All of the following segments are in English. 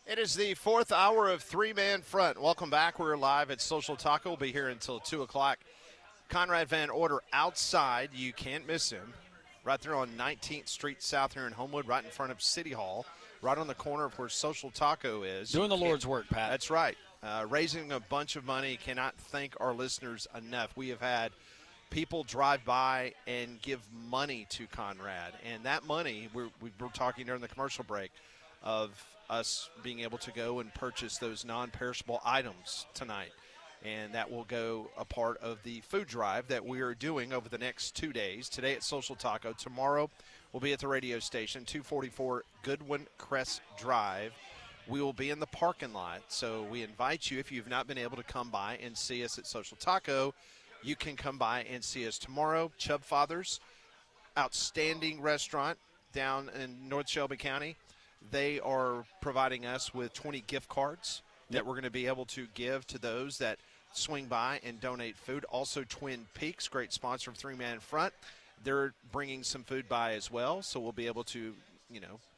It is the fourth hour of Three-Man Front. Welcome back. We're live at Social Taco. We'll be here until 2 o'clock. Conrad Van Order outside. You can't miss him. Right there on 19th Street South here in Homewood, right in front of City Hall, right on the corner of where Social Taco is. Doing the Lord's work, Pat. That's right. Raising a bunch of money. Cannot thank our listeners enough. We have had people drive by and give money to Conrad. And that money, we were talking during the commercial break, of us being able to go and purchase those non-perishable items tonight. And that will go a part of the food drive that we are doing over the next 2 days. Today at Social Taco. Tomorrow we'll be at the radio station, 244 Goodwin Crest Drive. We will be in the parking lot. So we invite you, if you've not been able to come by and see us at Social Taco, you can come by and see us tomorrow. Chubb Fathers, outstanding restaurant down in North Shelby County. They are providing us with 20 gift cards that we're going to be able to give to those that swing by and donate food. Also, Twin Peaks, great sponsor of Three-Man Front. They're bringing some food by as well, so we'll be able to,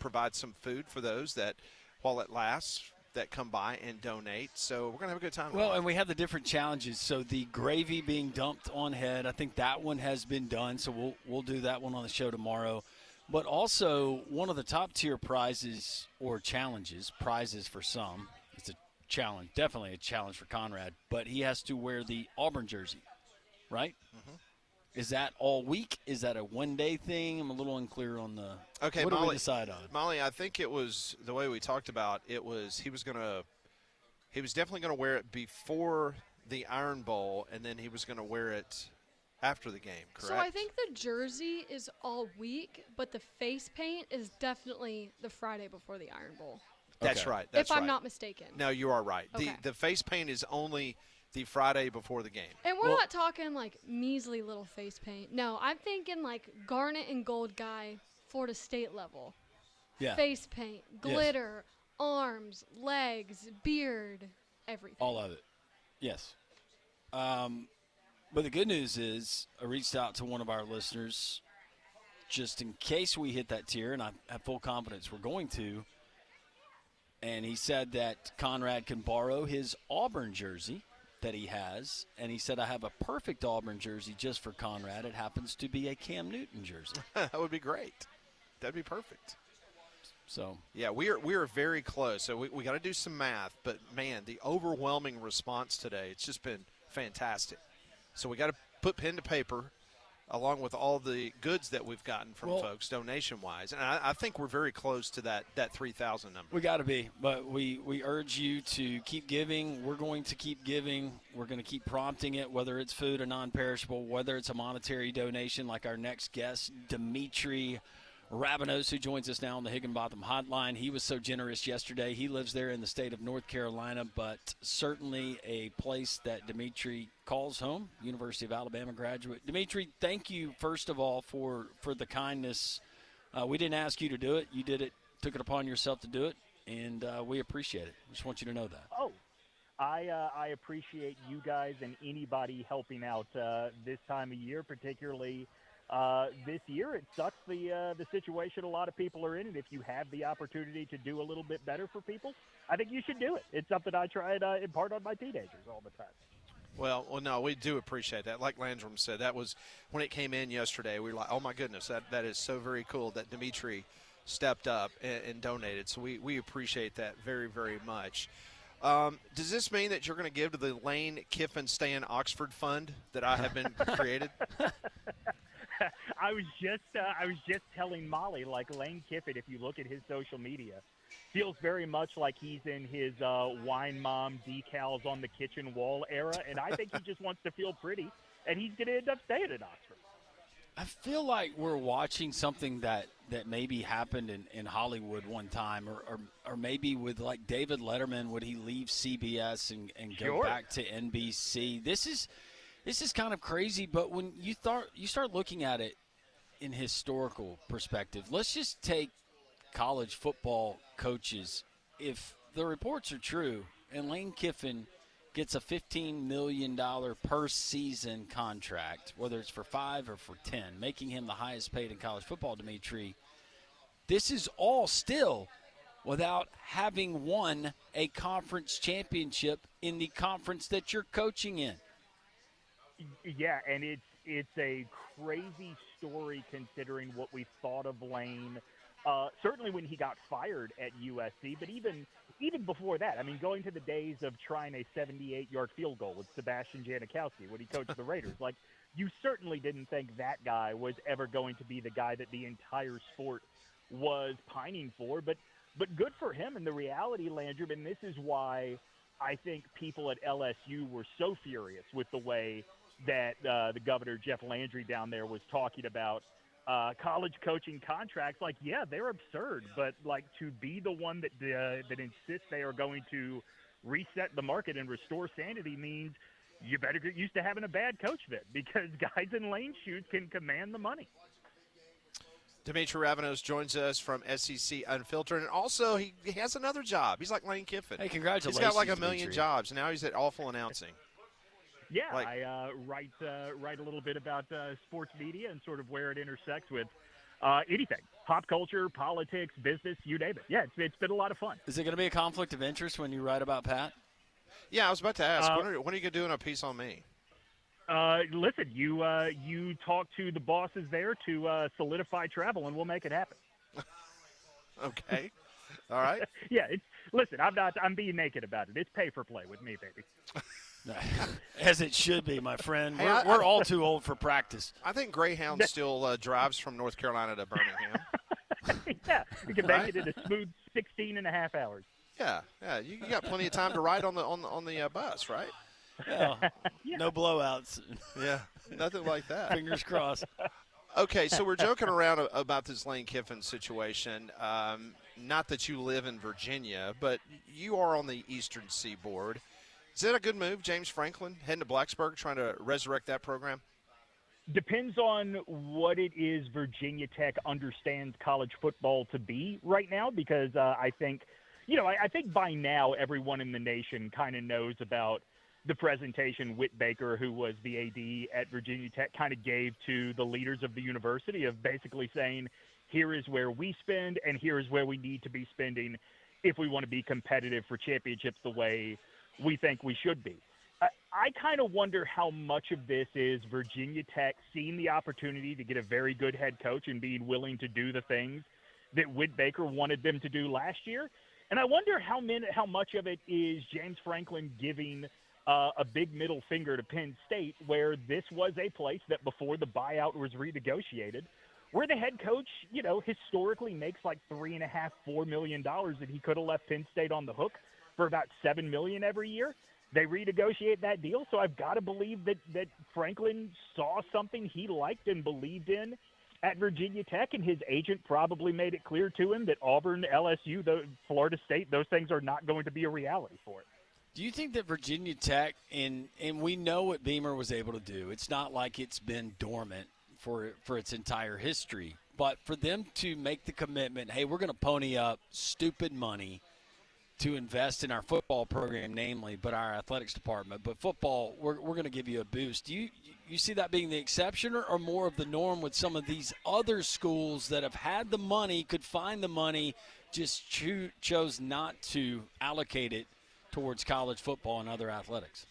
provide some food for those that, while it lasts, that come by and donate. So we're going to have a good time. Well, and we have the different challenges. So the gravy being dumped on head, I think that one has been done, so we'll do that one on the show tomorrow. But also, one of the top-tier prizes or challenges, prizes for some, it's a challenge, definitely a challenge for Conrad, but he has to wear the Auburn jersey, right? Mm-hmm. Is that all week? is that a one-day thing? I'm a little unclear on the okay, what Molly, do we decide on? Molly, I think it was the way we talked about it was he was definitely going to wear it before the Iron Bowl, and then he was going to wear it after the game, correct? So I think the jersey is all week, but the face paint is definitely the Friday before the Iron Bowl. That's Okay. right. That's if I'm right. not mistaken. No, you are right. Okay. The face paint is only the Friday before the game. And we're not talking like measly little face paint. No, I'm thinking like garnet and gold guy, Florida State level. Yeah. Face paint, glitter, arms, legs, beard, everything. All of it. Yes. But the good news is I reached out to one of our listeners just in case we hit that tier, and I have full confidence we're going to. And he said that Conrad can borrow his Auburn jersey that he has. And he said, I have a perfect Auburn jersey just for Conrad. It happens to be a Cam Newton jersey. That would be great. That'd be perfect. So, yeah, we are very close. So we got to do some math. But, man, the overwhelming response today, it's just been fantastic. So we got to put pen to paper along with all the goods that we've gotten from folks donation-wise. And I think we're very close to that 3,000 number. we got to be. But we urge you to keep giving. We're going to keep giving. We're going to keep prompting it, whether it's food or non-perishable, whether it's a monetary donation like our next guest, Demetri Ravanos, who joins us now on the Higginbotham Hotline. He was so generous yesterday. He lives there in the state of North Carolina, but certainly a place that Demetri calls home, University of Alabama graduate. Demetri, thank you, first of all, for the kindness. We didn't ask you to do it. You did it, took it upon yourself to do it, and we appreciate it. Just want you to know that. Oh, I appreciate you guys and anybody helping out this time of year, particularly this year. It sucks the situation a lot of people are in, and if you have the opportunity to do a little bit better for people, I think you should do it. It's something I try and impart on my teenagers all the time. Well, no, we do appreciate that. Like Landrum said, that was when it came in yesterday. We were like, oh, my goodness, that is so very cool that Demetri stepped up and donated. So we appreciate that very, very much. Does this mean that you're going to give to the Lane Kiffin Stay in Oxford Fund that I have been created? I was just telling Molly, like Lane Kiffin, if you look at his social media, feels very much like he's in his wine mom decals on the kitchen wall era, and I think he just wants to feel pretty, and he's going to end up staying in Oxford. I feel like we're watching something that maybe happened in Hollywood one time, or maybe with like David Letterman, would he leave CBS and go back to NBC? This is kind of crazy, but when you start looking at it in historical perspective, let's just take college football coaches. If the reports are true and Lane Kiffin gets a $15 million per season contract, whether it's for 5 or for 10, making him the highest paid in college football, Demetri, this is all still without having won a conference championship in the conference that you're coaching in. Yeah, and it's a crazy story considering what we thought of Lane. Certainly when he got fired at USC, but even before that, I mean, going to the days of trying a 78-yard field goal with Sebastian Janikowski when he coached the Raiders, like, you certainly didn't think that guy was ever going to be the guy that the entire sport was pining for. But good for him. And the reality, Landrum, and this is why I think people at LSU were so furious with the way that the governor, Jeff Landry, down there was talking about college coaching contracts. Like, yeah, they're absurd, but like to be the one that insists they are going to reset the market and restore sanity means you better get used to having a bad coach then, because guys in Lane's shoes can command the money. Demetri Ravanos joins us from SEC Unfiltered, and also he has another job. He's like Lane Kiffin. Hey, congratulations, He's got like a million Demetri. jobs. Now he's at awful announcing. Yeah, Like, I write a little bit about sports media and sort of where it intersects with anything, pop culture, politics, business, you name it. Yeah, it's been a lot of fun. Is it going to be a conflict of interest when you write about Pat? Yeah, I was about to ask, when are you going to do a piece on me? Listen, you talk to the bosses there to solidify travel, and we'll make it happen. Okay. All right. Yeah, listen, I'm being naked about it. It's pay for play with me, baby. As it should be, my friend. Hey, We're all too old for practice. I think Greyhound still drives from North Carolina to Birmingham. Yeah, you can make it in a smooth 16 and a half hours. Yeah. You got plenty of time to ride on the bus, right? Yeah. No blowouts. Yeah, nothing like that. Fingers crossed. Okay, so we're joking around about this Lane Kiffin situation. Not that you live in Virginia, but you are on the Eastern Seaboard. Is that a good move, James Franklin, heading to Blacksburg, trying to resurrect that program? Depends on what it is Virginia Tech understands college football to be right now, because I think by now everyone in the nation kind of knows about the presentation Whit Baker, who was the AD at Virginia Tech, kind of gave to the leaders of the university, of basically saying, here is where we spend and here is where we need to be spending if we want to be competitive for championships the way we think we should be. I kind of wonder how much of this is Virginia Tech seeing the opportunity to get a very good head coach and being willing to do the things that Whit Baker wanted them to do last year. And I wonder how much of it is James Franklin giving a big middle finger to Penn State, where this was a place that before the buyout was renegotiated, where the head coach, historically makes like $3.5–4 million, that he could have left Penn State on the hook for about $7 million every year. They renegotiate that deal, so I've got to believe that Franklin saw something he liked and believed in at Virginia Tech, and his agent probably made it clear to him that Auburn, LSU, Florida State, those things are not going to be a reality for it. Do you think that Virginia Tech, and we know what Beamer was able to do, it's not like it's been dormant for its entire history, but for them to make the commitment, hey, we're going to pony up stupid money to invest in our football program, namely, but our athletics department. But football, we're going to give you a boost. Do you see that being the exception or more of the norm with some of these other schools that have had the money, could find the money, just chose not to allocate it towards college football and other athletics?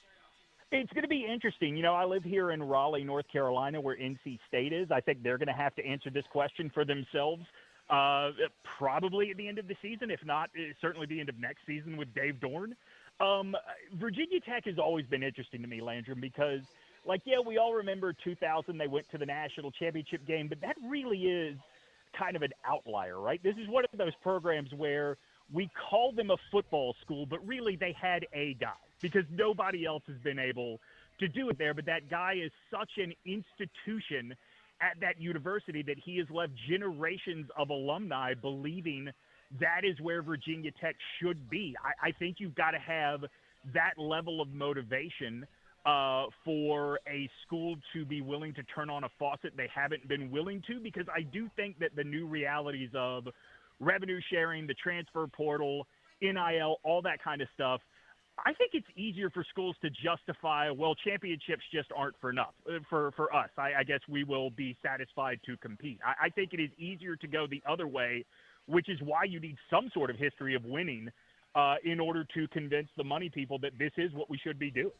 It's going to be interesting. I live here in Raleigh, North Carolina, where NC State is. I think they're going to have to answer this question for themselves. Probably at the end of the season, if not, certainly the end of next season with Dave Dorn. Virginia Tech has always been interesting to me, Landrum, because, we all remember 2000, they went to the national championship game, but that really is kind of an outlier, right? This is one of those programs where we call them a football school, but really they had a guy, because nobody else has been able to do it there. But that guy is such an institution at that university that he has left generations of alumni believing that is where Virginia Tech should be. I think you've got to have that level of motivation for a school to be willing to turn on a faucet they haven't been willing to, because I do think that the new realities of revenue sharing, the transfer portal, NIL, all that kind of stuff, I think it's easier for schools to justify, well, championships just aren't for enough for us. I guess we will be satisfied to compete. I think it is easier to go the other way, which is why you need some sort of history of winning in order to convince the money people that this is what we should be doing.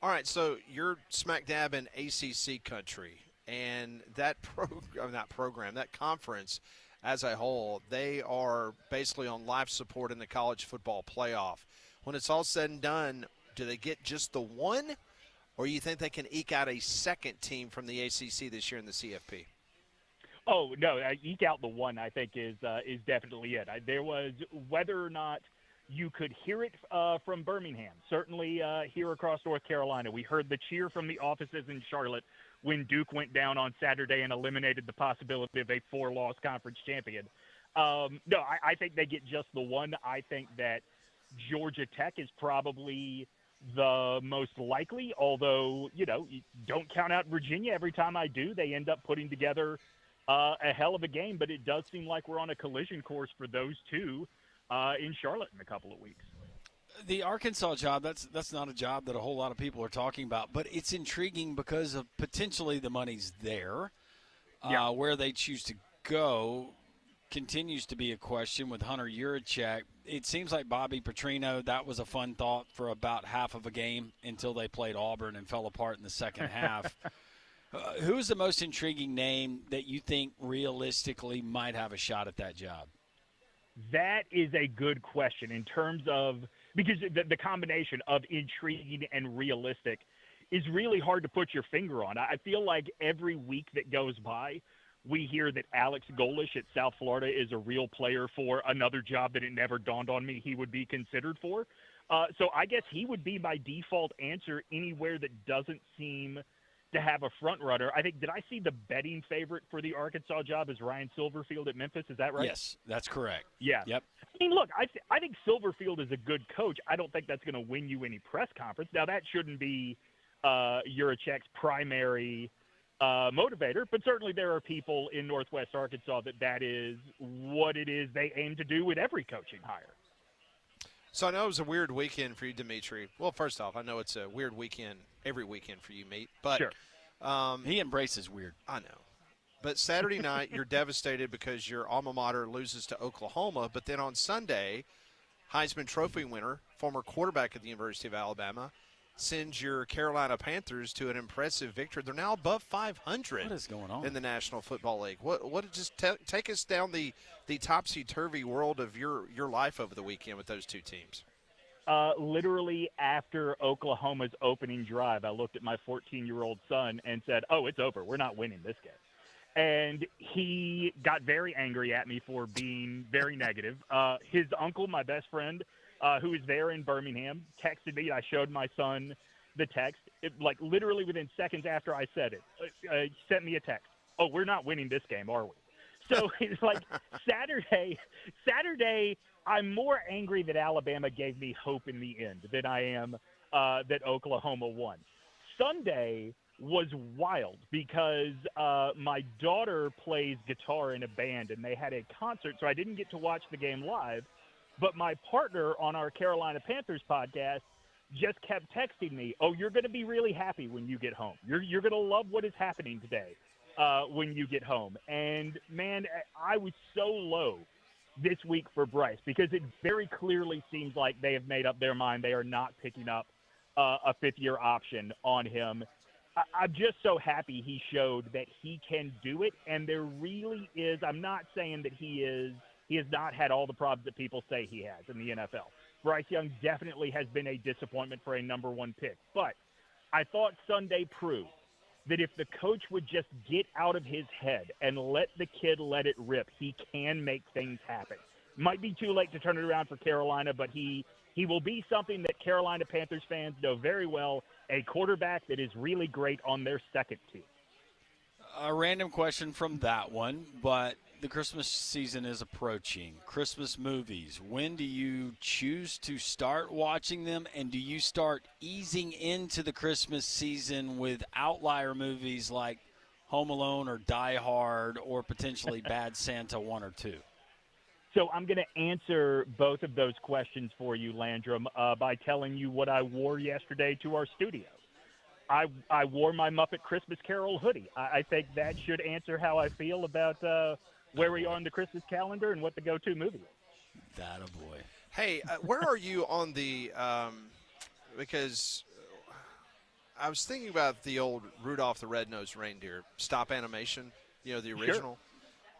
All right, so you're smack dab in ACC country, and that that conference as a whole, they are basically on life support in the college football playoff. When it's all said and done, do they get just the one, or you think they can eke out a second team from the ACC this year in the CFP? Oh, no, eke out the one, I think, is definitely it. There was whether or not you could hear it from Birmingham, certainly here across North Carolina. We heard the cheer from the offices in Charlotte when Duke went down on Saturday and eliminated the possibility of a 4-loss conference champion. No, I think they get just the one. I think that Georgia Tech is probably the most likely, although, you don't count out Virginia. Every time I do, they end up putting together a hell of a game, but it does seem like we're on a collision course for those two in Charlotte in a couple of weeks. The Arkansas job, that's not a job that a whole lot of people are talking about, but it's intriguing because of potentially the money's there. Yeah. Where they choose to go continues to be a question with Hunter Yurachek. It seems like Bobby Petrino, that was a fun thought for about half of a game until they played Auburn and fell apart in the second half. Who's the most intriguing name that you think realistically might have a shot at that job? That is a good question in terms of – because the combination of intriguing and realistic is really hard to put your finger on. I feel like every week that goes by, we hear that Alex Golish at South Florida is a real player for another job that it never dawned on me he would be considered for. So I guess he would be my default answer anywhere that doesn't seem to have a front runner. I think, did I see the betting favorite for the Arkansas job is Ryan Silverfield at Memphis? Is that right? Yes, that's correct. Yeah. Yep. I mean, look, I think Silverfield is a good coach. I don't think that's going to win you any press conference. Now, that shouldn't be Yurachek's primary motivator, but certainly there are people in Northwest Arkansas that is what it is they aim to do with every coaching hire. So I know it was a weird weekend for you, Demetri. Well, first off, I know it's a weird weekend every weekend for you, mate. But sure. He embraces weird. I know. But Saturday night, you're devastated because your alma mater loses to Oklahoma. But then on Sunday, Heisman Trophy winner, former quarterback at the University of Alabama, sends your Carolina Panthers to an impressive victory. They're now above 500. What is going on in the National Football League? What just take us down the topsy-turvy world of your life over the weekend with those two teams? Literally after Oklahoma's opening drive, I looked at my 14-year-old son and said, "Oh, it's over. We're not winning this game." And he got very angry at me for being very negative. His uncle, my best friend, who is there in Birmingham, texted me. I showed my son the text. Like literally within seconds after I said it, he sent me a text. "Oh, we're not winning this game, are we?" So it's like Saturday, I'm more angry that Alabama gave me hope in the end than I am that Oklahoma won. Sunday was wild because my daughter plays guitar in a band, and they had a concert, so I didn't get to watch the game live. But my partner on our Carolina Panthers podcast just kept texting me, "Oh, you're going to be really happy when you get home. You're going to love what is happening today when you get home." And, man, I was so low this week for Bryce because it very clearly seems like they have made up their mind. They are not picking up a fifth-year option on him. I'm just so happy he showed that he can do it, and there really is – I'm not saying that he has not had all the problems that people say he has in the NFL. Bryce Young definitely has been a disappointment for a number one pick. But I thought Sunday proved that if the coach would just get out of his head and let the kid let it rip, he can make things happen. Might be too late to turn it around for Carolina, but he will be something that Carolina Panthers fans know very well, a quarterback that is really great on their second team. A random question from that one, but the Christmas season is approaching. Christmas movies, when do you choose to start watching them, and do you start easing into the Christmas season with outlier movies like Home Alone or Die Hard or potentially Bad Santa 1 or 2? So I'm going to answer both of those questions for you, Landrum, by telling you what I wore yesterday to our studio. I wore my Muppet Christmas Carol hoodie. I think that should answer how I feel about where we are on the Christmas calendar and what the go-to movie is. That a boy. Hey, where are you on the because I was thinking about the old Rudolph the Red-Nosed Reindeer stop animation, the original. Sure.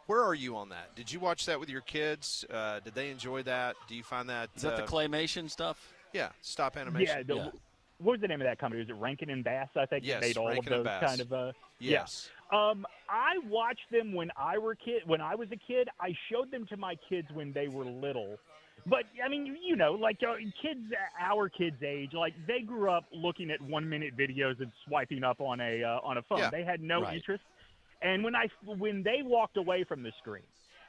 Where are you on that? Did you watch that with your kids? Did they enjoy that? Do you find that Is that the claymation stuff? Yeah, stop animation. Yeah, what was the name of that company? Was it Rankin and Bass? I think Yes, made all Rankin of and those Bass. kind of. Yes. Yeah. I watched them when I was a kid. I showed them to my kids when they were little. But I mean, like kids our kids' age, like they grew up looking at 1-minute videos and swiping up on a phone. Yeah. They had no Right. interest. And when they walked away from the screen,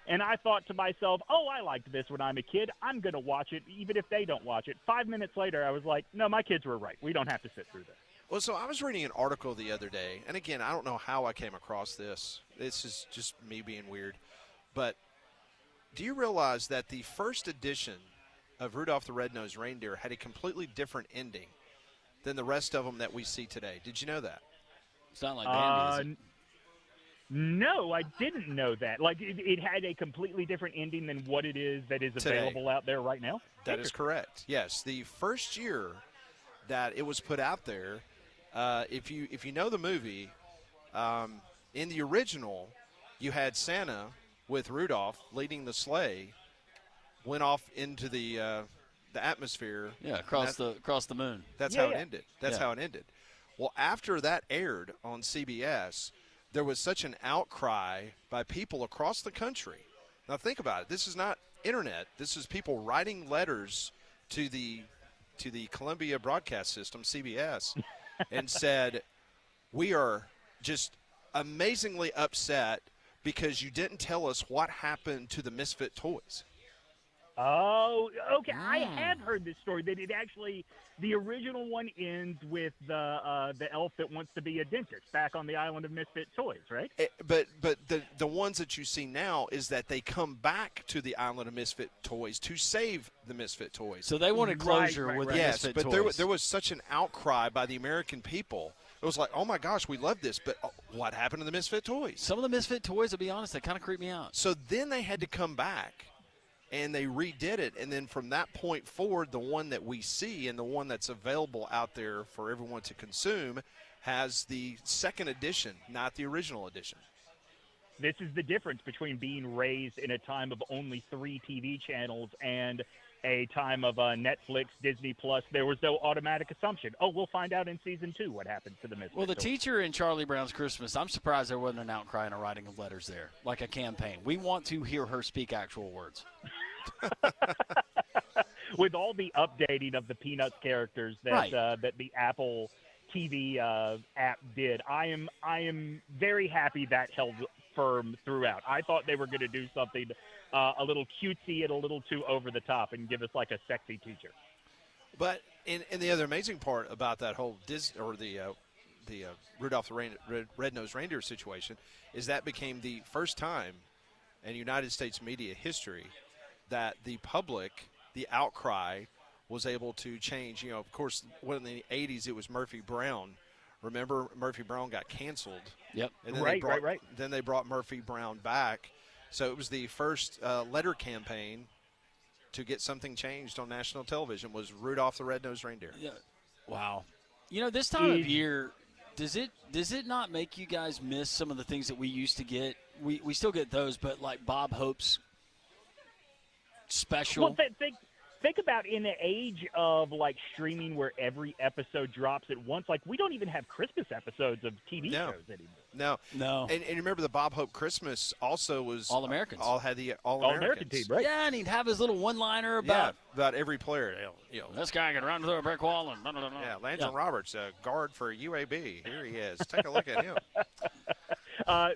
and I thought to myself, oh, I liked this when I'm a kid. I'm going to watch it, even if they don't watch it. 5 minutes later, I was like, no, my kids were right. We don't have to sit through this. Well, so I was reading an article the other day, and again, I don't know how I came across this. This is just me being weird. But do you realize that the first edition of Rudolph the Red-Nosed Reindeer had a completely different ending than the rest of them that we see today? Did you know that? It's not like Bambi, is it? No, I didn't know that. Like, it had a completely different ending than what it is that is Today. available out there right now? That is correct. Yes, the first year that it was put out there, if you know the movie, in the original, you had Santa with Rudolph leading the sleigh, went off into the atmosphere. Yeah, across the moon. That's Yeah, how it yeah. ended. That's Yeah. how it ended. Well, after that aired on CBS, there was such an outcry by people across the country. Now think about it. This is not internet. This is people writing letters to the Columbia Broadcast System, CBS, and said, "We are just amazingly upset because you didn't tell us what happened to the Misfit toys." Oh, okay. I have heard this story that it actually, the original one ends with the elf that wants to be a dentist back on the island of Misfit Toys, right? But the ones that you see now is that they come back to the island of Misfit Toys to save the Misfit Toys. So they wanted closure Right, with right. the Yes, Misfit but toys. there was such an outcry by the American people. It was like, oh my gosh, we love this, but what happened to the Misfit Toys? Some of the Misfit toys, to be honest, they kind of creep me out. So then they had to come back, and they redid it. And then from that point forward, the one that we see and the one that's available out there for everyone to consume has the second edition, not the original edition. This is the difference between being raised in a time of only 3 TV channels and a time of Netflix, Disney Plus. There was no automatic assumption. Oh, we'll find out in season 2 what happens to the Misfit Well, the Toys. teacher in Charlie Brown's Christmas, I'm surprised there wasn't an outcry and a writing of letters there, like a campaign. We want to hear her speak actual words. With all the updating of the Peanuts characters that Right. That the Apple TV app did, I am very happy that held firm throughout. I thought they were going to do something a little cutesy and a little too over the top and give us like a sexy teacher. But and the other amazing part about that whole the Rudolph the Red-Nosed Reindeer situation is that became the first time in United States media history that the public, the outcry, was able to change. Of course, when in the 80s it was Murphy Brown. Remember, Murphy Brown got canceled. Yep. And then Right. Then they brought Murphy Brown back. So it was the first letter campaign to get something changed on national television was Rudolph the Red-Nosed Reindeer. Yeah. Wow. This time of year, does it not make you guys miss some of the things that we used to get? We still get those, but like Bob Hope's special. Well, think about in the age of like streaming where every episode drops at once. Like we don't even have Christmas episodes of TV No. shows anymore. No. And remember the Bob Hope Christmas also was All-Americans. Had the All-American All-Americans team, right? Yeah, and he'd have his little one-liner Yeah, about about every player. this guy can run through a brick wall and blah, blah, blah. Yeah, Landon Roberts, a guard for UAB. Here he is. Take a look at him.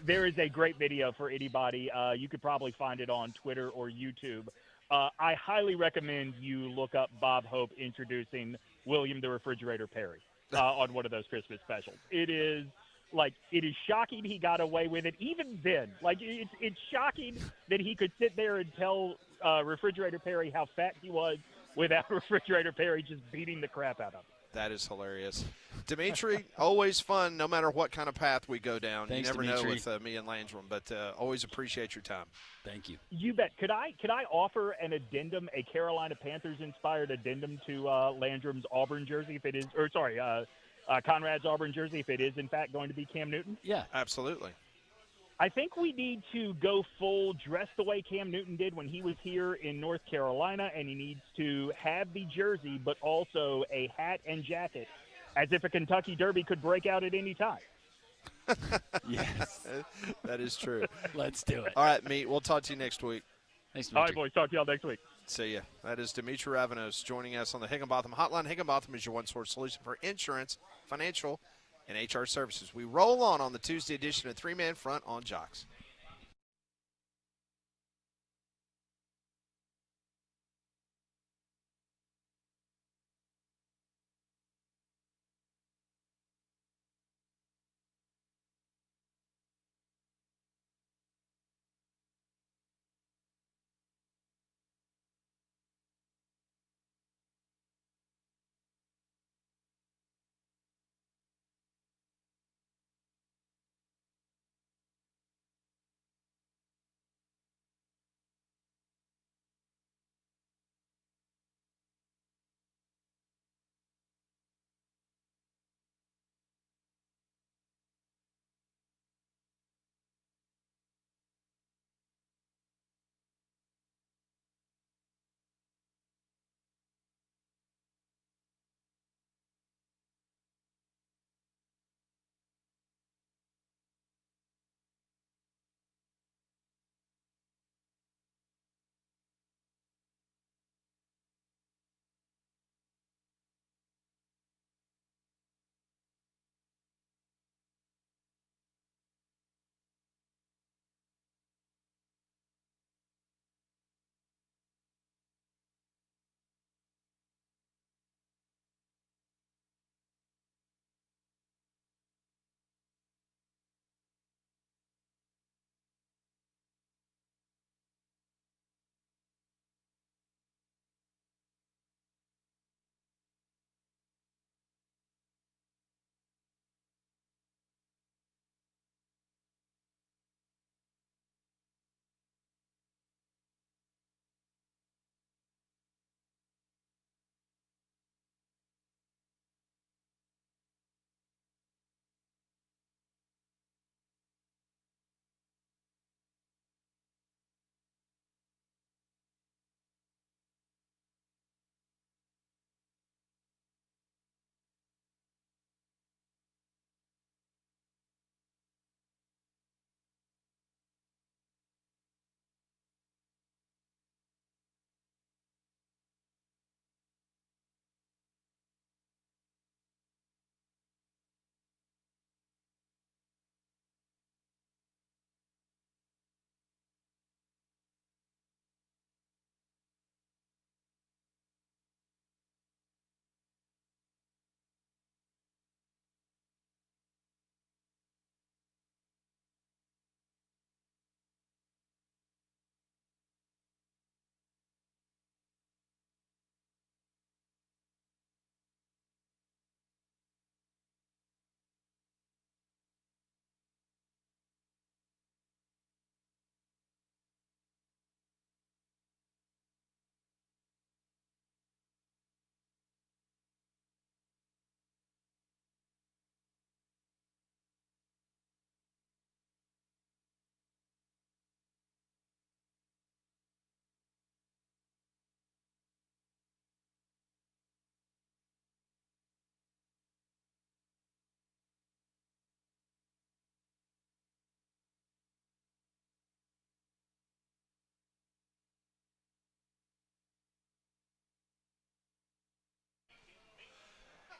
There is a great video for anybody. You could probably find it on Twitter or YouTube. I highly recommend you look up Bob Hope introducing William the Refrigerator Perry on one of those Christmas specials. It is Like, it is shocking he got away with it. Even then, like, it's shocking that he could sit there and tell Refrigerator Perry how fat he was without Refrigerator Perry just beating the crap out of him. That is hilarious. Demetri, always fun no matter what kind of path we go down. Thanks, you never Demetri. know with me and Landrum, but always appreciate your time. Thank you. You bet. Could I offer an addendum, a Carolina Panthers-inspired addendum to Landrum's Auburn jersey, if it is, or sorry, Conrad's Auburn jersey, if it is in fact going to be Cam Newton? Yeah. Absolutely. I think we need to go full dress the way Cam Newton did when he was here in North Carolina, and he needs to have the jersey but also a hat and jacket, as if a Kentucky Derby could break out at any time. Yes. That is true. Let's do it. All right, Meat, we'll talk to you next week. Thanks, All right, Demetri. boys. Talk to y'all next week. See ya. That is Demetri Ravanos joining us on the Higginbotham Hotline. Higginbotham is your one-source solution for insurance, financial, and HR services. We roll on the Tuesday edition of Three-Man Front on Jocks.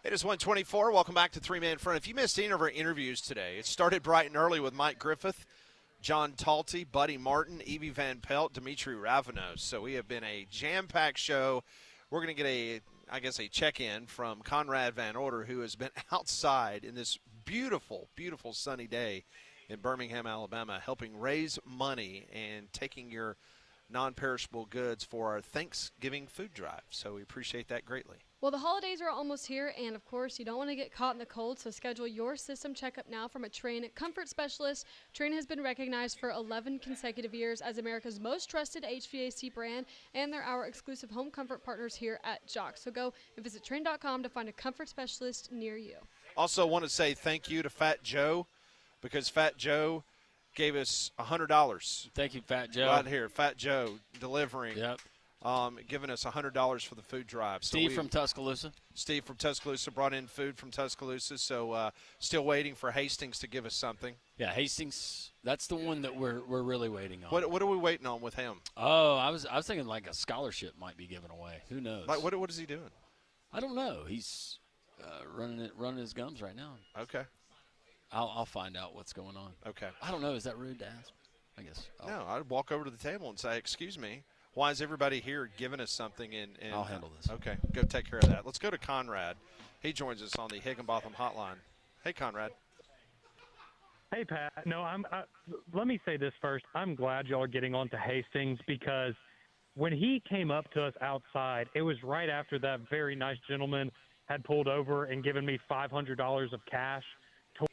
It is 1:24. Welcome back to Three-Man Front. If you missed any of our interviews today, it started bright and early with Mike Griffith, John Talty, Buddy Martin, Evie Van Pelt, Demetri Ravanos. So we have been a jam-packed show. We're going to get a check-in from Conrad Van Order, who has been outside in this beautiful, beautiful sunny day in Birmingham, Alabama, helping raise money and taking your non-perishable goods for our Thanksgiving food drive. So we appreciate that greatly. Well, the holidays are almost here, and of course, you don't want to get caught in the cold, so schedule your system checkup now from a Trane comfort specialist. Trane has been recognized for 11 consecutive years as America's most trusted HVAC brand, and they're our exclusive home comfort partners here at Jock. So go and visit Trane.com to find a comfort specialist near you. Also want to say thank you to Fat Joe, because Fat Joe gave us $100. Thank you, Fat Joe. Right here, Fat Joe delivering. Yep. Giving us $100 for the food drive. So Steve from Tuscaloosa. Steve from Tuscaloosa brought in food from Tuscaloosa. So still waiting for Hastings to give us something. Yeah, Hastings. That's the one that we're really waiting on. What are we waiting on with him? Oh, I was thinking like a scholarship might be given away. Who knows? Like what is he doing? I don't know. He's running his gums right now. Okay. I'll find out what's going on. Okay. I don't know. Is that rude to ask? I guess. No, I'd walk over to the table and say, "Excuse me, why is everybody here giving us something?" And I'll handle this. Okay, go take care of that. Let's go to Conrad. He joins us on the Higginbotham hotline. Hey, Conrad. Hey, Pat. No, let me say this first. I'm glad y'all are getting on to Hastings, because when he came up to us outside, it was right after that very nice gentleman had pulled over and given me $500 of cash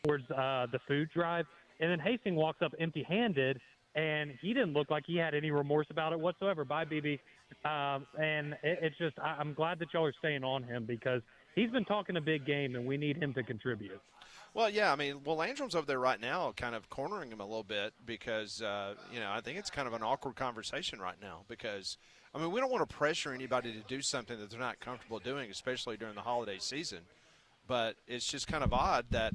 towards the food drive. And then Hastings walks up empty-handed, and he didn't look like he had any remorse about it whatsoever. Bye, BB. And it's just I'm glad that y'all are staying on him, because he's been talking a big game, and we need him to contribute. Well, yeah, I mean, Landrum's over there right now kind of cornering him a little bit because, I think it's kind of an awkward conversation right now because, I mean, we don't want to pressure anybody to do something that they're not comfortable doing, especially during the holiday season. But it's just kind of odd that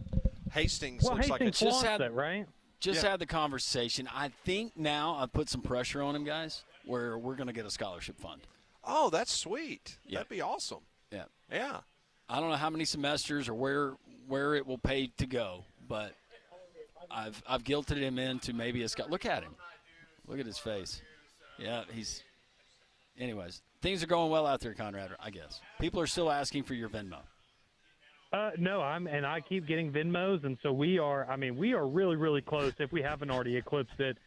Hastings looks like it's just had it, right? Just had the conversation. I think now I've put some pressure on him, guys, where we're going to get a scholarship fund. Oh, that's sweet. Yep. That'd be awesome. Yeah. Yeah. I don't know how many semesters or where it will pay to go, but I've guilted him into maybe a scholarship. Look at him. Look at his face. Yeah, anyways, things are going well out there, Conrad, I guess. People are still asking for your Venmo. No, I keep getting Venmos, and so we are really, really close, if we haven't already eclipsed it,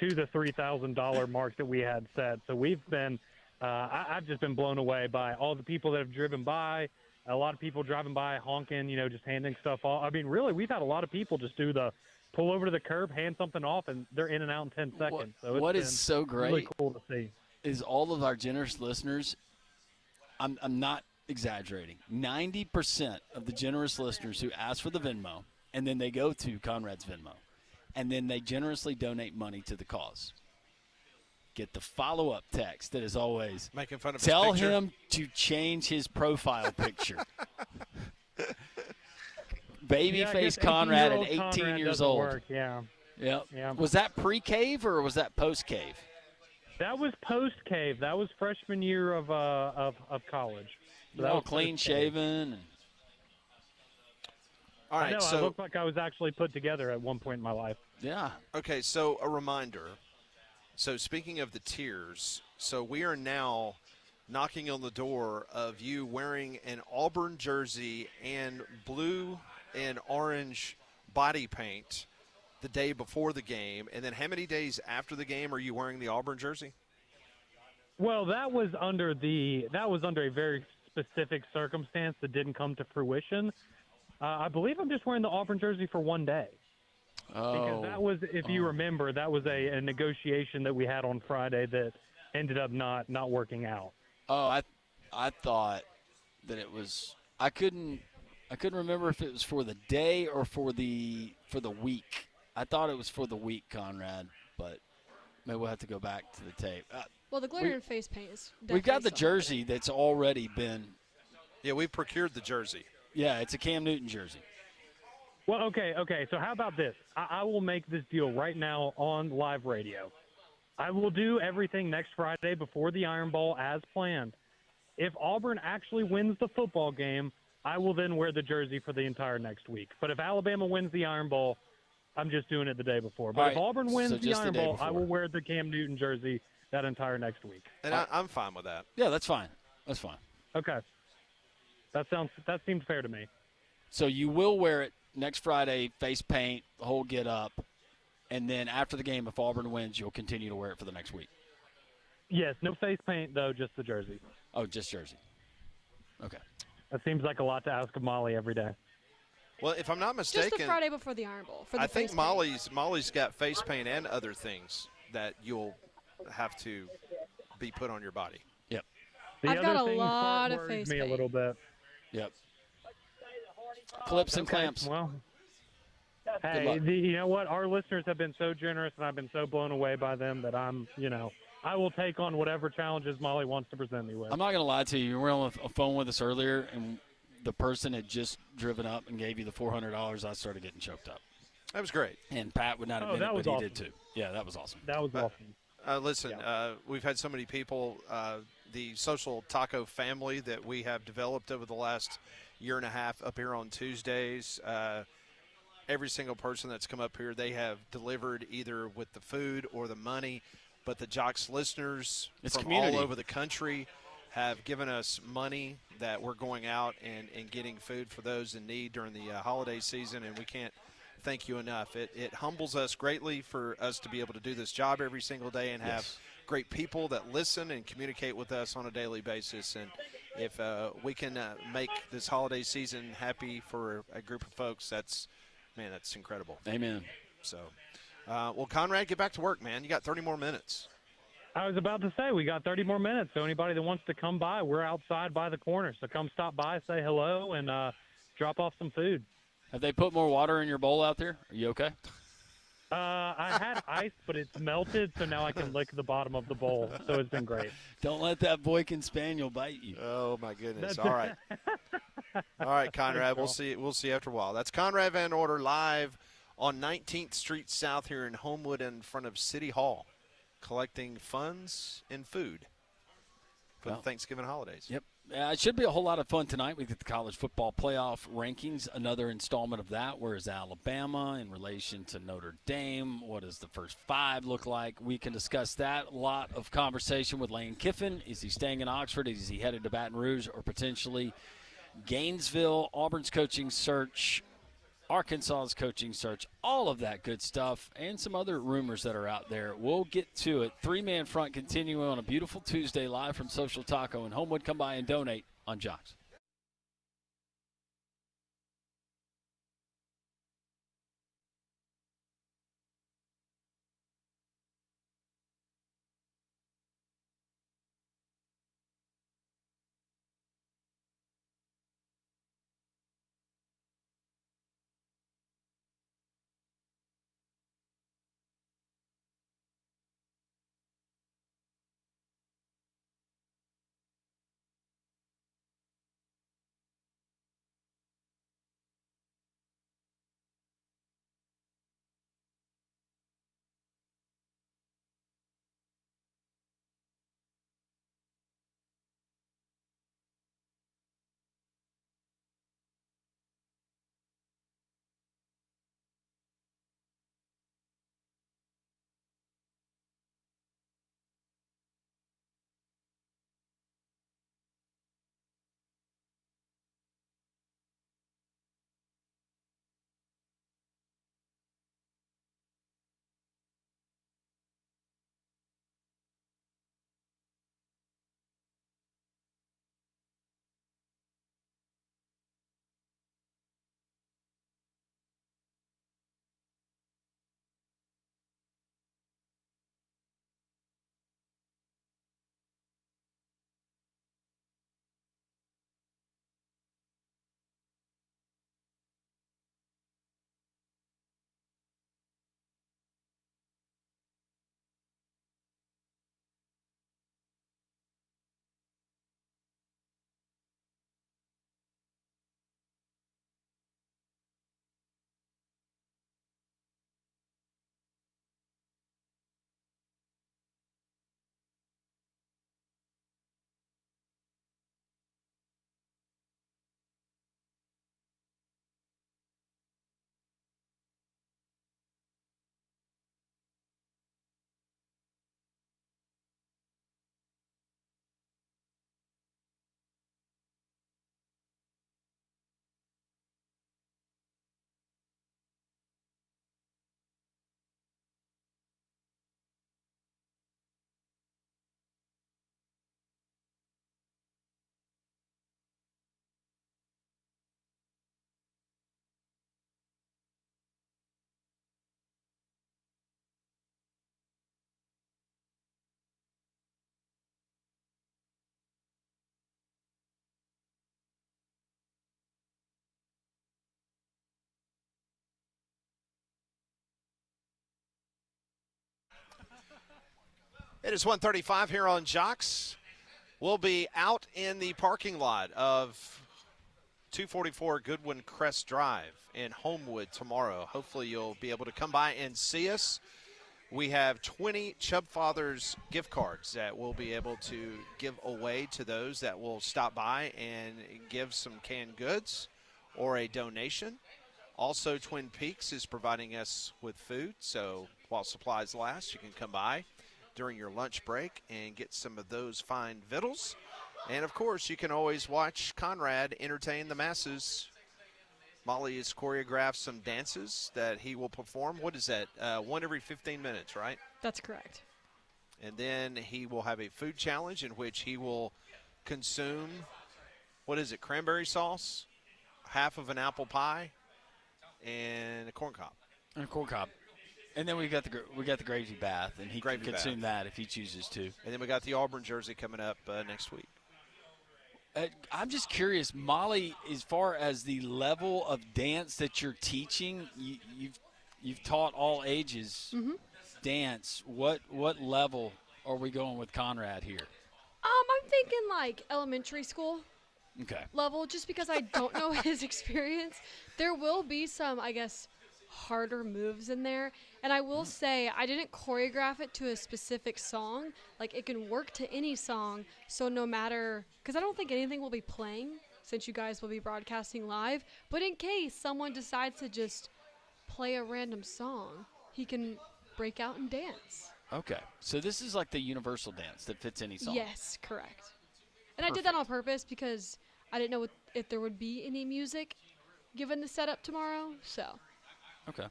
to the $3,000 mark that we had set. So we've been, I've just been blown away by all the people that have driven by, a lot of people driving by honking, just handing stuff off. I mean, really, we've had a lot of people just do the pull over to the curb, hand something off, and they're in and out in 10 seconds. So what is so great really cool to see is all of our generous listeners, I'm not exaggerating, 90% of the generous listeners who ask for the Venmo, and then they go to Conrad's Venmo, and then they generously donate money to the cause, get the follow-up text that is always, making fun of tell his picture. him to change his profile picture. Babyface Conrad at 18 years old. Work. Yeah. Was that pre-cave or was that post-cave? That was post-cave. That was freshman year of college. So that was clean shaven. All right, I looked like I was actually put together at one point in my life. Yeah. Okay, so a reminder. So speaking of the tiers, so we are now knocking on the door of you wearing an Auburn jersey and blue and orange body paint the day before the game, and then how many days after the game are you wearing the Auburn jersey? Well, that was under a very specific circumstance that didn't come to fruition. I believe I'm just wearing the Auburn jersey for one day. Because that was, if you remember, that was a negotiation that we had on Friday that ended up not working out. Oh, I thought that it was. I couldn't remember if it was for the day or for the week. I thought it was for the week, Conrad, but maybe we'll have to go back to the tape. Well, the glitter and face paint is definitely we've got the something. jersey that's already been. Yeah, we've procured the jersey. Yeah, it's a Cam Newton jersey. Well, okay. So how about this? I will make this deal right now on live radio. I will do everything next Friday before the Iron Bowl as planned. If Auburn actually wins the football game, I will then wear the jersey for the entire next week. But if Alabama wins the Iron Bowl, I'm just doing it the day before. But if Auburn wins the Iron Bowl, I will wear the Cam Newton jersey that entire next week. And I'm fine with that. Yeah, that's fine. That's fine. Okay. That seems fair to me. So you will wear it next Friday, face paint, the whole get up, and then after the game, if Auburn wins, you'll continue to wear it for the next week. Yes, no face paint though, just the jersey. Oh, just jersey. Okay. That seems like a lot to ask of Molly every day. Well, if I'm not Just mistaken, the Friday before the Iron Bowl. For the I think face paint. Molly's got face paint and other things that you'll have to be put on your body. Yep. The I've other got a thing lot of worries face me paint. a little bit. Yep. Clips and Okay, clamps. Well, luck. hey, you know what? Our listeners have been so generous, and I've been so blown away by them that I will take on whatever challenges Molly wants to present me with. I'm not going to lie to you. You were on a phone with us earlier, and the person had just driven up and gave you the $400. I started getting choked up. That was great. And Pat would not admit that it, was but awesome. he did too. Yeah, that was awesome. That was awesome. Listen, we've had so many people, the social taco family that we have developed over the last year and a half up here on Tuesdays. Every single person that's come up here, they have delivered either with the food or the money. But the Jocks listeners It's from community. all over the country have given us money that we're going out and getting food for those in need during the holiday season, and we can't thank you enough. It humbles us greatly for us to be able to do this job every single day and have great people that listen and communicate with us on a daily basis. And if we can make this holiday season happy for a group of folks, that's incredible. Amen. So, well, Conrad, get back to work, man. You got 30 more minutes. I was about to say we got 30 more minutes, so anybody that wants to come by, we're outside by the corner. So come stop by, say hello, and drop off some food. Have they put more water in your bowl out there? Are you okay? I had ice, but it's melted, so now I can lick the bottom of the bowl. So it's been great. Don't let that Boykin Spaniel bite you. Oh my goodness! All right, all right, Conrad. We'll see. We'll see after a while. That's Conrad Van Order live on 19th Street South here in Homewood, in front of City Hall, collecting funds and food for the Thanksgiving holidays. Yep. It should be a whole lot of fun tonight. We get the college football playoff rankings, another installment of that. Where is Alabama in relation to Notre Dame? What does the first five look like? We can discuss that. A lot of conversation with Lane Kiffin. Is he staying in Oxford? Is he headed to Baton Rouge or potentially Gainesville? Auburn's coaching search, Arkansas's coaching search, all of that good stuff, and some other rumors that are out there. We'll get to it. Three-man front continuing on a beautiful Tuesday live from Social Taco in Homewood. Come by and donate on Jocks. It is 1:35 here on Jocks. We'll be out in the parking lot of 244 Goodwin Crest Drive in Homewood tomorrow. Hopefully you'll be able to come by and see us. We have 20 Chubb Fathers gift cards that we'll be able to give away to those that will stop by and give some canned goods or a donation. Also, Twin Peaks is providing us with food, so while supplies last, you can come by during your lunch break and get some of those fine victuals. And, of course, you can always watch Conrad entertain the masses. Molly has choreographed some dances that he will perform. What is that? One every 15 minutes, right? That's correct. And then he will have a food challenge in which he will consume, what is it, cranberry sauce, half of an apple pie, and a corn cob. And a corn cob. And then we got the gravy bath, and he Gravy can consume bath. that if he chooses to. And then we got the Auburn jersey coming up next week. I'm just curious, Molly, as far as the level of dance that you're teaching, you've taught all ages dance. What level are we going with Conrad here? I'm thinking like elementary school Okay. level, just because I don't know his experience. There will be some, I guess, harder moves in there. And I will say, I didn't choreograph it to a specific song. Like, it can work to any song. So no matter, because I don't think anything will be playing since you guys will be broadcasting live. But in case someone decides to just play a random song, he can break out and dance. Okay. So this is like the universal dance that fits any song. Yes, correct. And I did that on purpose because I didn't know if there would be any music given the setup tomorrow. So Okay.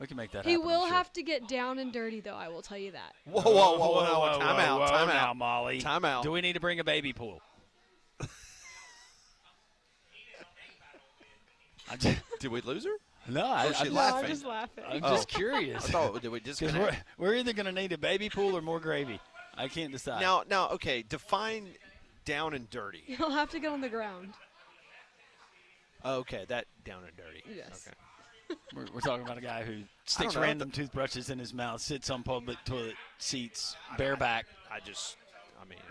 We can make that he happen. will I'm sure. have to get down and dirty, though. I will tell you that. Whoa, time out. Now, Molly. Time out. Do we need to bring a baby pool? Did we lose her? No, Or she I'm laughing? I'm just laughing. I'm just curious. I thought, did we Because disconnect? we're either going to need a baby pool or more gravy. I can't decide. Now, okay, define down and dirty. He'll have to get on the ground. Okay, that down and dirty. Yes. Okay. We're talking about a guy who sticks know. random toothbrushes in his mouth, sits on public toilet seats, bareback, I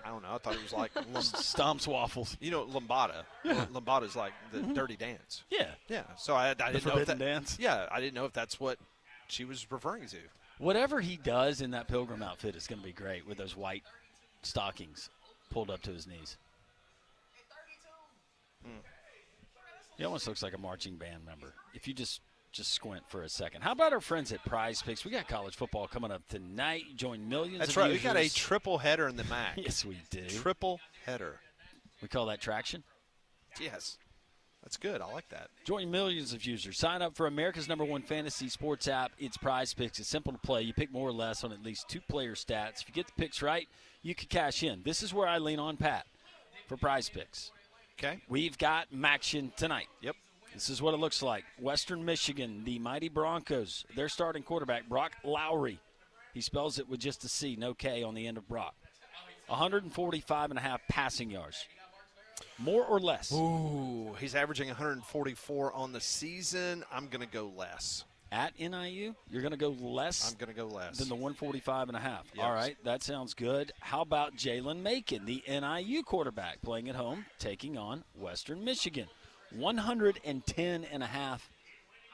don't know. I thought it was like, stomps waffles. lambada. Yeah. Lambada's like the dirty dance. Yeah. Yeah. So I didn't know if forbidden that, dance? Yeah, I didn't know if that's what she was referring to. Whatever he does in that pilgrim outfit is going to be great with those white stockings pulled up to his knees. He almost looks like a marching band member. If you just squint for a second. How about our friends at Prize Picks? We got college football coming up tonight. Join millions That's of right. users. We got a triple header in the MAC. Yes, we do. Triple header. We call that traction. Yes. That's good. I like that. Join millions of users. Sign up for America's #1 fantasy sports app. It's Prize Picks. It's simple to play. You pick more or less on at least 2 player stats. If you get the picks right, you can cash in. This is where I lean on Pat for Prize Picks. Okay. We've got Maction tonight. Yep. This is what it looks like. Western Michigan, the mighty Broncos, their starting quarterback, Brock Lowry. He spells it with just a C, no K on the end of Brock. 145.5 passing yards. More or less? Ooh, he's averaging 144 on the season. I'm going to go less. At NIU, you're going to go less? I'm going to go less. Than the 145.5. Yes. All right, that sounds good. How about Jalen Macon, the NIU quarterback, playing at home, taking on Western Michigan? 110.5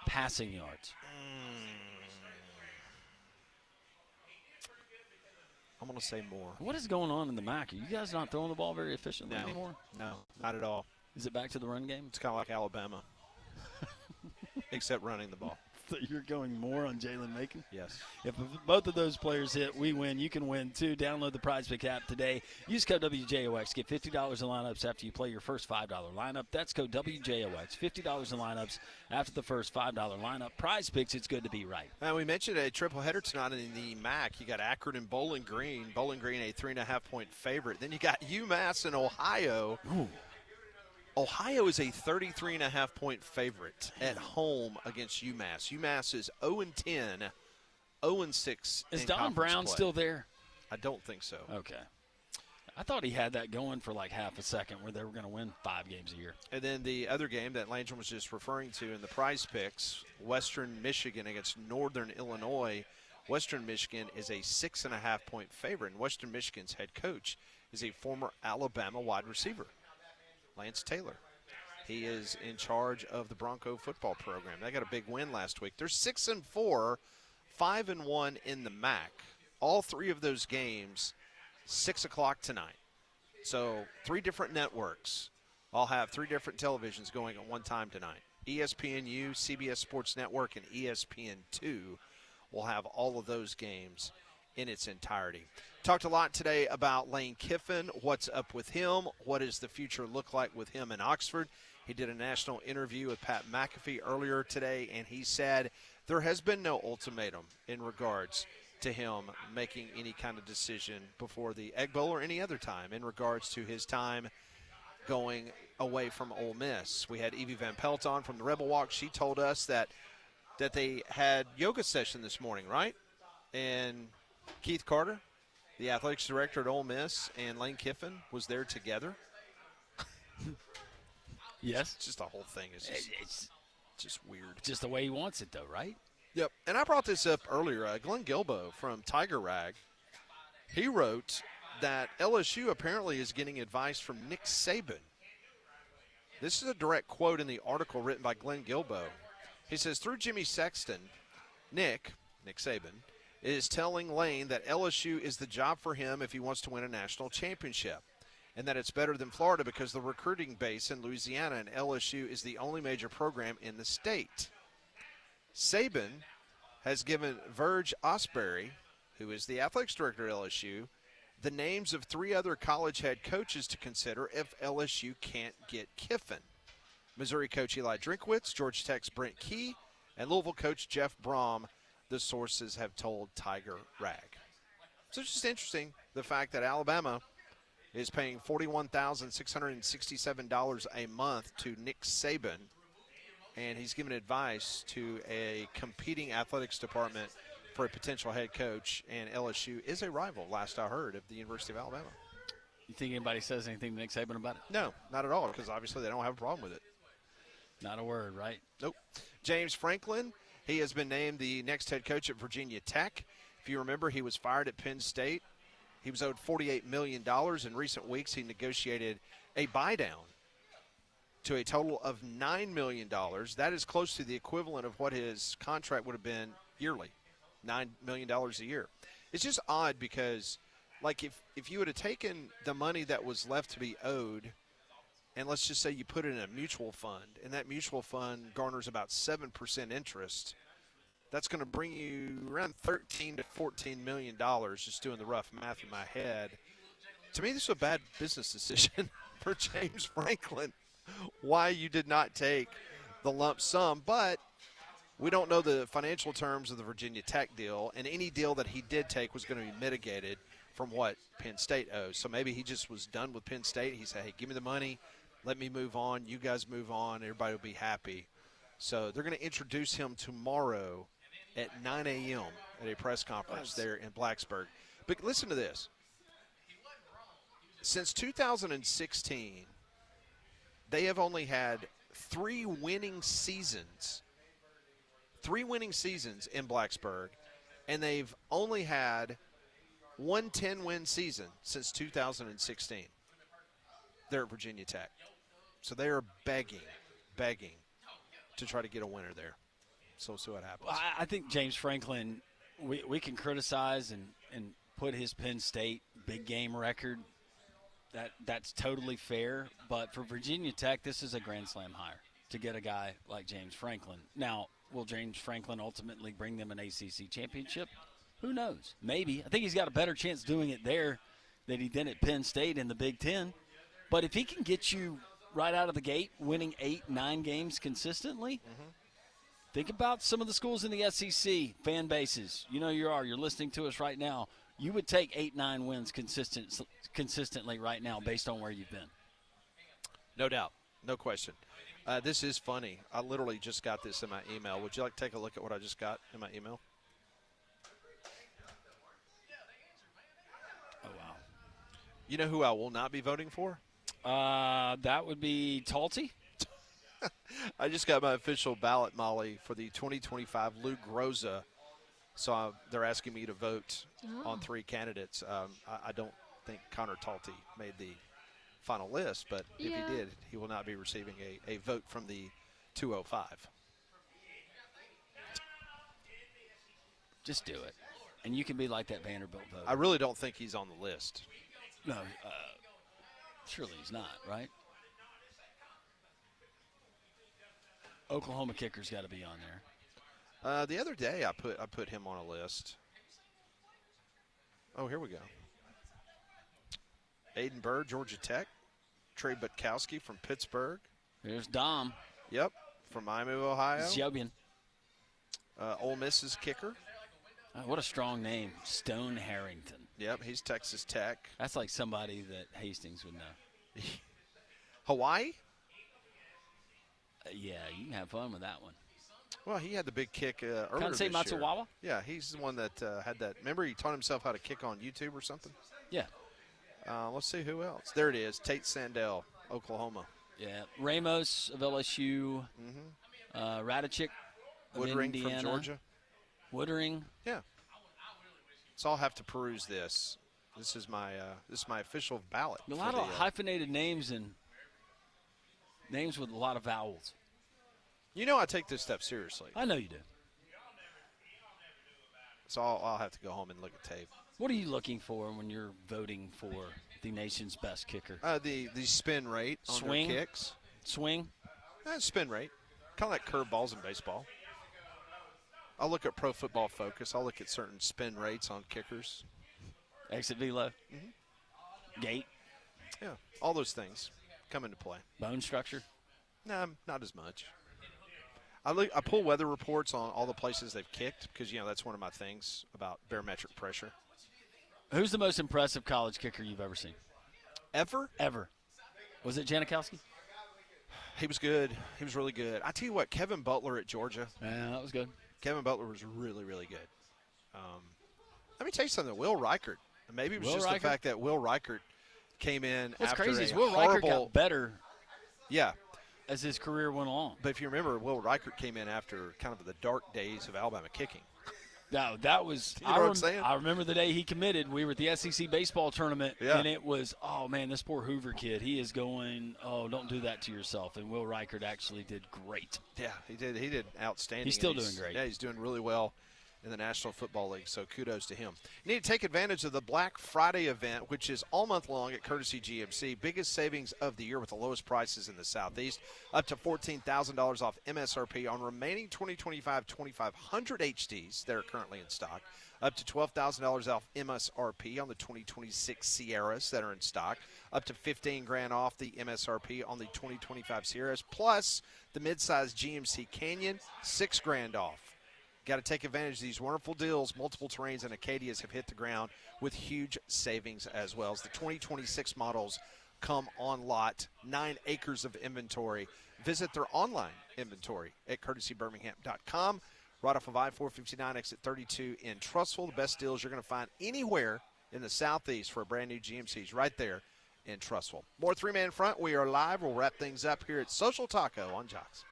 passing yards. I'm going to say more. What is going on in the MAC? Are you guys not throwing the ball very efficiently anymore? No, not at all. Is it back to the run game? It's kind of like Alabama, except running the ball. So you're going more on Jalen Macon? Yes. If both of those players hit, we win. You can win, too. Download the Prize Pick app today. Use code WJOX. Get $50 in lineups after you play your first $5 lineup. That's code WJOX. $50 in lineups after the first $5 lineup. Prize Picks, it's good to be right. And we mentioned a triple header tonight in the MAC. You got Akron and Bowling Green. Bowling Green, a 3.5-point favorite. Then you got UMass and Ohio. Ooh. Ohio is a 33.5-point favorite at home against UMass. UMass is 0-10, 0-6. Is Don Brown still there? I don't think so. Okay. I thought he had that going for like half a second where they were going to win 5 games a year. And then the other game that Landrum was just referring to in the Prize Picks, Western Michigan against Northern Illinois. Western Michigan is a 6.5-point favorite, and Western Michigan's head coach is a former Alabama wide receiver, Lance Taylor. He is in charge of the Bronco football program. They got a big win last week. They're 6-4, 5-1 in the MAC. All three of those games, 6 o'clock tonight. So 3 different networks. I'll have 3 different televisions going at one time tonight. ESPNU, CBS Sports Network, and ESPN2 will have all of those games in its entirety. Talked a lot today about Lane Kiffin, what's up with him, what does the future look like with him in Oxford. He did a national interview with Pat McAfee earlier today, and he said there has been no ultimatum in regards to him making any kind of decision before the Egg Bowl or any other time in regards to his time going away from Ole Miss. We had Evie Van Pelt on from the Rebel Walk. She told us that they had yoga session this morning, right? And Keith Carter, the athletics director at Ole Miss, and Lane Kiffin was there together. Yes. It's just the whole thing is just weird. Just the way he wants it, though, right? Yep. And I brought this up earlier. Glenn Gilbo from Tiger Rag, he wrote that LSU apparently is getting advice from Nick Saban. This is a direct quote in the article written by Glenn Gilbo. He says, through Jimmy Sexton, Nick Saban, is telling Lane that LSU is the job for him if he wants to win a national championship, and that it's better than Florida because the recruiting base in Louisiana and LSU is the only major program in the state. Saban has given Verge Osbury, who is the athletics director at LSU, the names of 3 other college head coaches to consider if LSU can't get Kiffin. Missouri coach Eli Drinkwitz, Georgia Tech's Brent Key, and Louisville coach Jeff Brom, the sources have told Tiger Rag. So it's just interesting, the fact that Alabama is paying $41,667 a month to Nick Saban, and he's giving advice to a competing athletics department for a potential head coach, and LSU is a rival, last I heard, of the University of Alabama. You think anybody says anything to Nick Saban about it? No, not at all, because obviously they don't have a problem with it. Not a word, right? Nope. James Franklin, he has been named the next head coach at Virginia Tech. If you remember, he was fired at Penn State. He was owed $48 million. In recent weeks, he negotiated a buy-down to a total of $9 million. That is close to the equivalent of what his contract would have been yearly, $9 million a year. It's just odd because, like, if you would have taken the money that was left to be owed, and let's just say you put it in a mutual fund, and that mutual fund garners about 7% interest, that's going to bring you around $13 to $14 million, just doing the rough math in my head. To me, this is a bad business decision for James Franklin, why you did not take the lump sum. But we don't know the financial terms of the Virginia Tech deal, and any deal that he did take was going to be mitigated from what Penn State owes. So maybe he just was done with Penn State. He said, hey, give me the money. Let me move on. You guys move on. Everybody will be happy. So they're going to introduce him tomorrow at 9 a.m. at a press conference there in Blacksburg. But listen to this. Since 2016, they have only had 3 winning seasons. 3 winning seasons in Blacksburg, and they've only had one 10-win season since 2016. They're at Virginia Tech. So they are begging to try to get a winner there. So we'll see what happens. Well, I think James Franklin, we can criticize and put his Penn State big game record. That's totally fair. But for Virginia Tech, this is a Grand Slam hire to get a guy like James Franklin. Now, will James Franklin ultimately bring them an ACC championship? Who knows? Maybe. I think he's got a better chance doing it there than he did at Penn State in the Big Ten. But if he can get you right out of the gate winning 8-9 games consistently, think about some of the schools in the SEC, fan bases. You know you're listening to us right now. You would take 8-9 wins consistently right now based on where you've been. No doubt. No question. This is funny. I literally just got this in my email. Would you like to take a look at what I just got in my email? Oh, wow. You know who I will not be voting for? That would be Talty. I just got my official ballot, Molly, for the 2025 Lou Groza So they're asking me to vote on Oh. 3 candidates. I don't think Connor Talty made the final list, but if Yeah. he did, he will not be receiving a vote from the 205. Just do it. And you can be like that Vanderbilt vote. I really don't think he's on the list. No, surely he's not, right? Oklahoma kicker's got to be on there. The other day, I put him on a list. Oh, here we go. Aiden Burr, Georgia Tech. Trey Butkowski from Pittsburgh. There's Dom Yep, from Miami, Ohio. Ziobian. Ole Miss's kicker. What a strong name, Stone Harrington. Yep, he's Texas Tech. That's like somebody that Hastings would know. Hawaii? Yeah, you can have fun with that one. Well, he had the big kick earlier Can I say this year. Matsuwawa? Yeah, he's the one that had that. Remember, he taught himself how to kick on YouTube or something? Yeah. Let's see who else. There it is, Tate Sandell, Oklahoma. Yeah. Ramos of LSU. Radicic of Woodring Indiana. from Georgia. Woodring. Yeah. So I'll have to peruse this. This is my official ballot. A lot of hyphenated names and names with a lot of vowels. You know I take this stuff seriously. I know you do. So I'll have to go home and look at tape. What are you looking for when you're voting for the nation's best kicker? The spin rate on Swing? their kicks. Swing? Spin rate. Kind of like curveballs in baseball. I'll look at Pro Football Focus. I'll look at certain spin rates on kickers. Exit velo? Gait? Yeah, all those things come into play. Bone structure? No, not as much. I pull weather reports on all the places they've kicked because, that's one of my things about barometric pressure. Who's the most impressive college kicker you've ever seen? Ever? Ever. Was it Janikowski? He was good. He was really good. I tell you what, Kevin Butler at Georgia. Yeah, that was good. Kevin Butler was really, really good. Let me tell you something. Will Reichert. Maybe it was just the fact that Will Reichert came in What's after crazy a is Will Reichert horrible. got better Yeah, as his career went along. but if you remember, Will Reichert came in after kind of the dark days of Alabama kicking. No, that was. You know what I'm saying? I remember the day he committed. We were at the SEC baseball tournament, Yeah. and it was, oh man, this poor Hoover kid. He is going. Oh, don't do that to yourself. And Will Reichert actually did great. Yeah, he did. He did outstanding. He's still and doing great. Yeah, he's doing really well in the National Football League, so kudos to him. You need to take advantage of the Black Friday event, which is all month long at Courtesy GMC. Biggest savings of the year with the lowest prices in the Southeast. Up to $14,000 off MSRP on remaining 2025 2500 HDs that are currently in stock. Up to $12,000 off MSRP on the 2026 Sierras that are in stock. Up to $15,000 off the MSRP on the 2025 Sierras. Plus the midsize GMC Canyon, $6,000 off. Got to take advantage of these wonderful deals. Multiple terrains and Acadias have hit the ground with huge savings as well. As the 2026 models come on lot, 9 acres of inventory. Visit their online inventory at courtesybirmingham.com. Right off of I-459, exit 32 in Trussville. The best deals you're going to find anywhere in the Southeast for a brand new GMCs right there in Trussville. More three-man front. We are live. We'll wrap things up here at Social Taco on Jocks.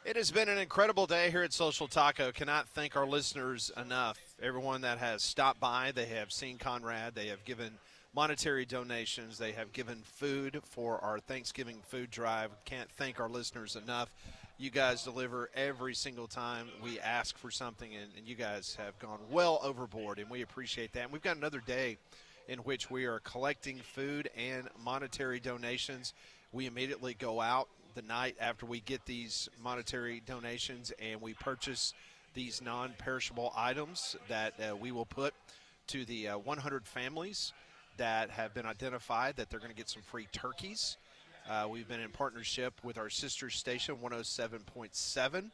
It has been an incredible day here at Social Taco. Cannot thank our listeners enough. Everyone that has stopped by, they have seen Conrad. They have given monetary donations. They have given food for our Thanksgiving food drive. Can't thank our listeners enough. You guys deliver every single time we ask for something, and you guys have gone well overboard, and we appreciate that. And we've got another day in which we are collecting food and monetary donations. We immediately go out the night after we get these monetary donations, and we purchase these non-perishable items that we will put to the 100 families that have been identified that they're going to get some free turkeys. We've been in partnership with our sister station 107.7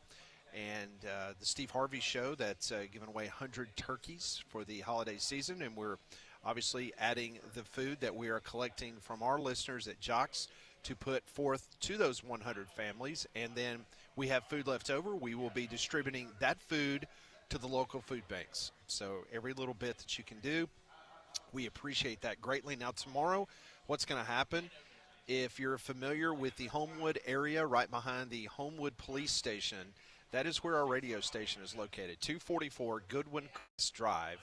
and the Steve Harvey Show that's giving away 100 turkeys for the holiday season, and we're obviously adding the food that we are collecting from our listeners at Jocks to put forth to those 100 families. And then we have food left over. We will be distributing that food to the local food banks. So every little bit that you can do, we appreciate that greatly. Now tomorrow, what's going to happen, if you're familiar with the Homewood area right behind the Homewood Police Station, that is where our radio station is located, 244 Goodwin Crest Drive.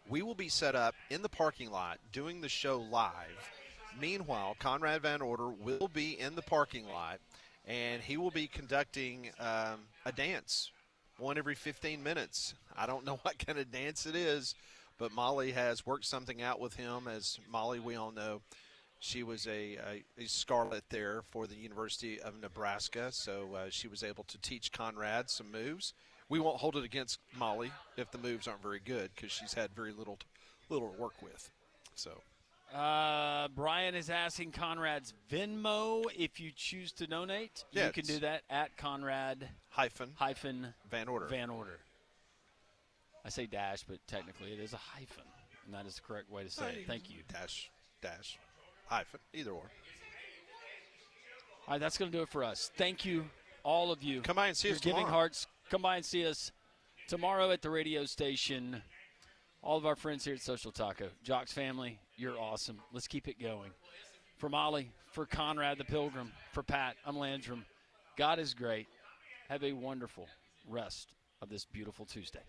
We will be set up in the parking lot doing the show live. Meanwhile, Conrad Van Order will be in the parking lot, and he will be conducting a dance, one every 15 minutes. I don't know what kind of dance it is, but Molly has worked something out with him. As Molly, we all know, she was a Scarlet there for the University of Nebraska, so she was able to teach Conrad some moves. We won't hold it against Molly if the moves aren't very good, because she's had very little to work with. So Brian is asking Conrad's Venmo if you choose to donate. Yeah, you can do that at Conrad Van Order. Van Order. I say dash, but technically it is a hyphen, and that is the correct way to say it. Thank you. Dash, hyphen, either or. All right, that's going to do it for us. Thank you, all of you. Come by and see us tomorrow. Giving hearts. Come by and see us tomorrow at the radio station. All of our friends here at Social Taco. Jocks family, you're awesome. Let's keep it going. For Molly, for Conrad the Pilgrim, for Pat, I'm Landrum. God is great. Have a wonderful rest of this beautiful Tuesday.